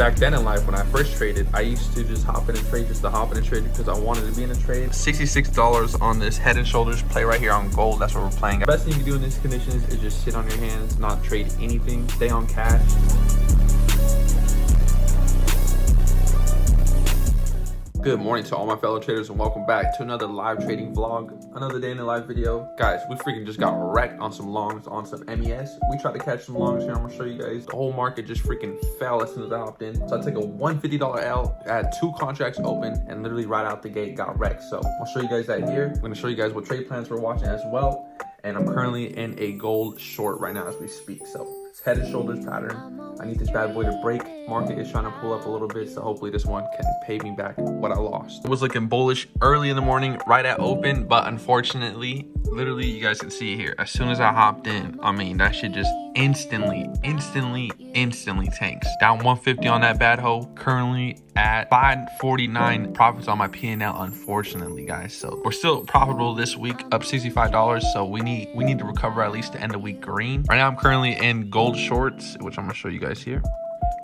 Back then in life, when I first traded, I used to just hop in and trade just to hop in and trade because I wanted to be in a trade. $66 on this Head and Shoulders play right here on gold. That's what we're playing. The best thing you can do in these conditions is just sit on your hands, not trade anything, stay on cash. Good morning to all my fellow traders and welcome back to another live trading vlog, another day in the live video. Guys, we freaking just got wrecked on some longs on some MES. We tried to catch some longs here. I'm gonna show you guys. The whole market just freaking fell as soon as I hopped in. So I took a $150 L, I had 2 contracts open and literally right out the gate got wrecked. So I'll show you guys that here. I'm gonna show you guys what trade plans we're watching as well. And I'm currently in a gold short right now as we speak. So it's Head and Shoulders pattern. I need this bad boy to break. Market is trying to pull up a little bit, so hopefully this one can pay me back what I lost. It was looking bullish early in the morning, right at open, but unfortunately, literally, you guys can see here, as soon as I hopped in, I mean, that shit just instantly tanks. Down 150 on that bad hoe, currently at 549 profits on my P&L, unfortunately, guys. So we're still profitable this week, up $65, so we need to recover at least to end the week green. Right now, I'm currently in gold shorts, which I'm gonna show you guys here.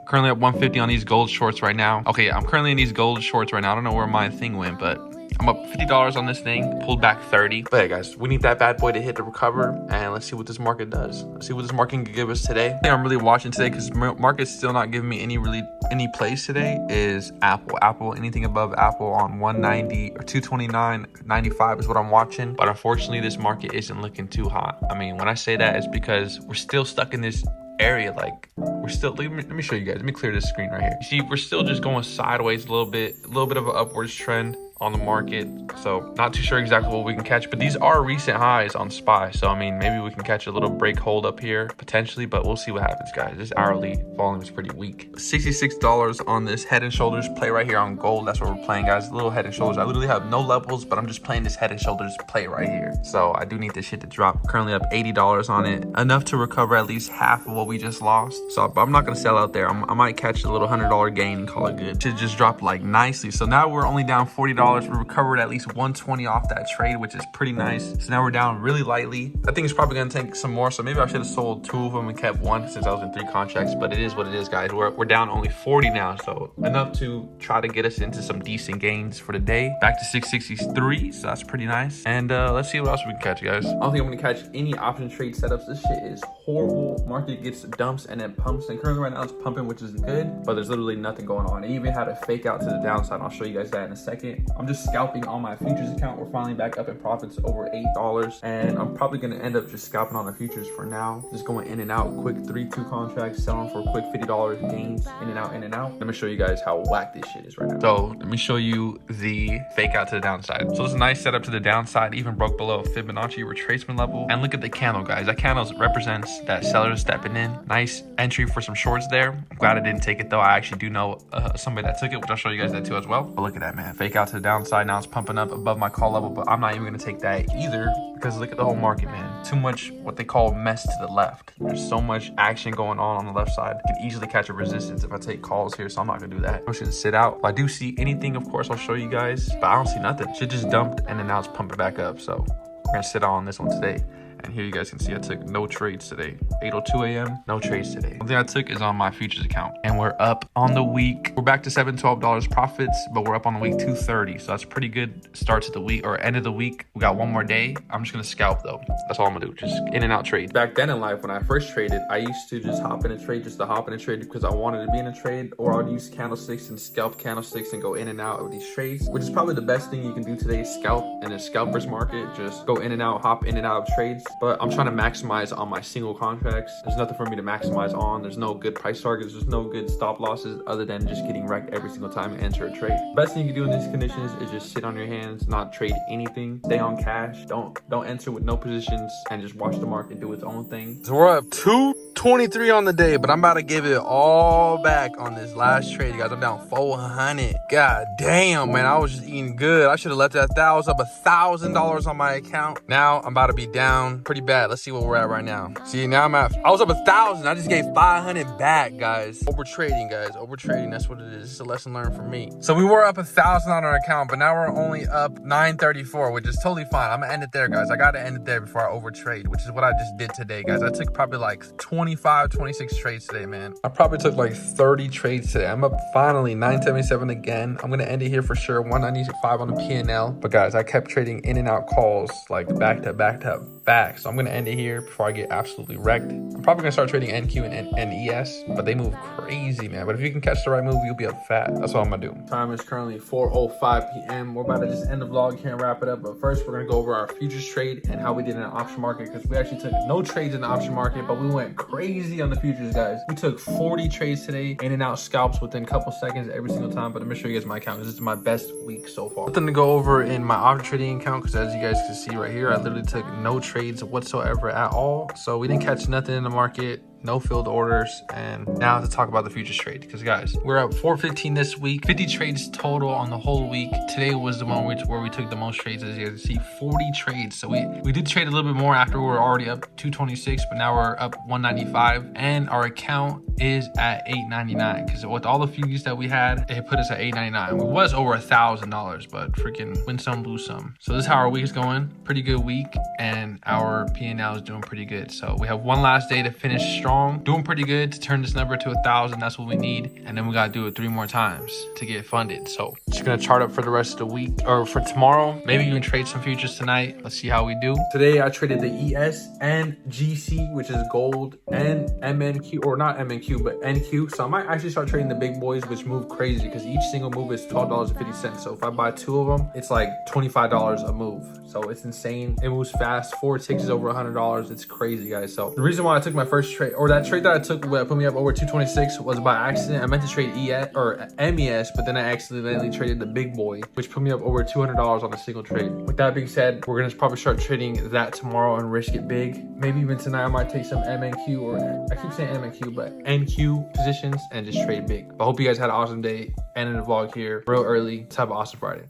Currently at 150 on these gold shorts right now. Okay, I'm currently in these gold shorts right now. I don't know where my thing went, but I'm up $50 on this thing, pulled back 30. But hey guys, we need that bad boy to hit to recover, and let's see what this market does. Let's see what this market can give us today. The thing I'm really watching today, because market's still not giving me any plays today, is Apple. Anything above Apple on 190 or 229.95 is what I'm watching. But unfortunately, this market isn't looking too hot. I mean, when I say that, it's because we're still stuck in this area. Like, we're still, let me show you guys. Let me clear this screen right here. You see, we're still just going sideways a little bit of an upwards trend on the market. So not too sure exactly what we can catch, but these are recent highs on SPY. So I mean, maybe we can catch a little break hold up here potentially, but we'll see what happens, guys. This hourly volume is pretty weak. $66 on this Head and Shoulders play right here on gold. That's what we're playing, guys. A little Head and Shoulders. I literally have no levels, but I'm just playing this Head and Shoulders play right here. So I do need this shit to drop. Currently up $80 on it, enough to recover at least half of what we just lost. So I'm not gonna sell out there. I might catch a little $100 gain and call it good. Should just drop like nicely. So now we're only down $40. We recovered at least 120 off that trade, which is pretty nice. So now we're down really lightly. I think it's probably gonna take some more. So maybe I should have sold 2 of them and kept 1 since I was in 3 contracts. But it is what it is, guys. We're down only 40 now, so enough to try to get us into some decent gains for the day. Back to 663, so that's pretty nice. And let's see what else we can catch, guys. I don't think I'm gonna catch any option trade setups. This shit is horrible. Market gets dumps and then pumps, and currently right now it's pumping, which is good, but there's literally nothing going on. It even had a fake out to the downside. I'll show you guys that in a second. I'm just scalping on my futures account. We're finally back up in profits over $8, and I'm probably gonna end up just scalping on the futures for now, just going in and out, quick 3-2 contracts, selling for a quick $50 gains, in and out. Let me show you guys how whack this shit is right now. So let me show you the fake out to the downside. So it's a nice setup to the downside, even broke below Fibonacci retracement level. And look at the candle, guys. That candle represents that seller stepping in. Nice entry for some shorts there. I'm glad I didn't take it though. I actually do know somebody that took it, which I'll show you guys that too as well. But look at that, man. Fake out to the downside. Now it's pumping up above my call level, but I'm not even gonna take that either, because look at the whole market, man. Too much what they call mess to the left. There's so much action going on the left side. I can easily catch a resistance if I take calls here, so I'm not gonna do that. I'm just gonna sit out. If I do see anything, of course, I'll show you guys, but I don't see nothing. Shit just dumped, and then now it's pumping back up. So we're gonna sit on this one today. And here you guys can see I took no trades today. 8:02 a.m. no trades today. One thing I took is on my futures account, and we're up on the week. We're back to $712 profits, but we're up on the week 230. So that's a pretty good start to the week, or end of the week. We got one more day. I'm just gonna scalp though. That's all I'm gonna do. Just in and out trade. Back then in life, when I first traded, I used to just hop in a trade just to hop in a trade because I wanted to be in a trade, or I'd use candlesticks and scalp candlesticks and go in and out of these trades, which is probably the best thing you can do today. Scalp in a scalper's market. Just go in and out, hop in and out of trades. But I'm trying to maximize on my single contracts. There's nothing for me to maximize on. There's no good price targets. There's no good stop losses other than just getting wrecked every single time you enter a trade. Best thing you can do in these conditions is just sit on your hands, not trade anything, stay on cash, don't enter with no positions, and just watch the market do its own thing. So we're up 223 on the day, but I'm about to give it all back on this last trade, guys. I'm down 400. God damn, man, I was just eating good. I should have left that. I was up $1,000 on my account. Now I'm about to be down down pretty bad. Let's see where we're at right now. See, now I was up 1,000. I just gave 500 back, guys. Over trading, guys. Over trading. That's what it is. It's a lesson learned for me. So we were up 1,000 on our account, but now we're only up 934, which is totally fine. I'm gonna end it there, guys. I gotta end it there before I over trade, which is what I just did today, guys. I took probably like 25, 26 trades today, man. I probably took like 30 trades today. I'm up finally 977 again. I'm gonna end it here for sure. 195 on the P&L. But guys, I kept trading in and out calls like back to back to back. So I'm gonna end it here before I get absolutely wrecked. I'm probably gonna start trading NQ and ES, but they move crazy, man. But if you can catch the right move, you'll be up fat. That's what I'm gonna do. Time is currently 4:05 p.m. We're about to just end the vlog here and wrap it up. But first, we're gonna go over our futures trade and how we did in the option market, because we actually took no trades in the option market, but we went crazy on the futures, guys. We took 40 trades today, in and out scalps within a couple seconds every single time. But I'm gonna show you guys my account because this is my best week so far. Nothing to go over in my option trading account, because as you guys can see right here, I literally took no trades whatsoever at all. So we didn't catch nothing in the market. No filled orders. And now to talk about the futures trade, because guys, we're up 415 this week, 50 trades total on the whole week. Today was the one where we took the most trades. As you guys can see, 40 trades. So we did trade a little bit more after we were already up 226, but now we're up 195, and our account is at 899, because with all the fees that we had, it put us at 899. It was over $1,000, but freaking win some, lose some. So this is how our week is going. Pretty good week, and our P&L is doing pretty good. So we have one last day to finish strong, doing pretty good to turn this number to 1,000. That's what we need, and then we gotta do it 3 more times to get funded. So just gonna chart up for the rest of the week, or for tomorrow. Maybe even trade some futures tonight. Let's see how we do. Today I traded the ES and GC, which is gold, and MNQ, or not MNQ, but NQ. So I might actually start trading the big boys, which move crazy, because each single move is $12.50. So if I buy 2 of them, it's like $25 a move. So it's insane. It moves fast. 4 ticks is over $100. It's crazy, guys. So the reason why I took my first trade, or that trade that I took that put me up over 226, was by accident. I meant to trade ES or MES, but then I accidentally traded the big boy, which put me up over $200 on a single trade. With that being said, we're gonna probably start trading that tomorrow and risk it big. Maybe even tonight I might take some MNQ, or I keep saying MNQ, but NQ positions, and just trade big. But I hope you guys had an awesome day. Ending the vlog here real early. Let's have an awesome Friday.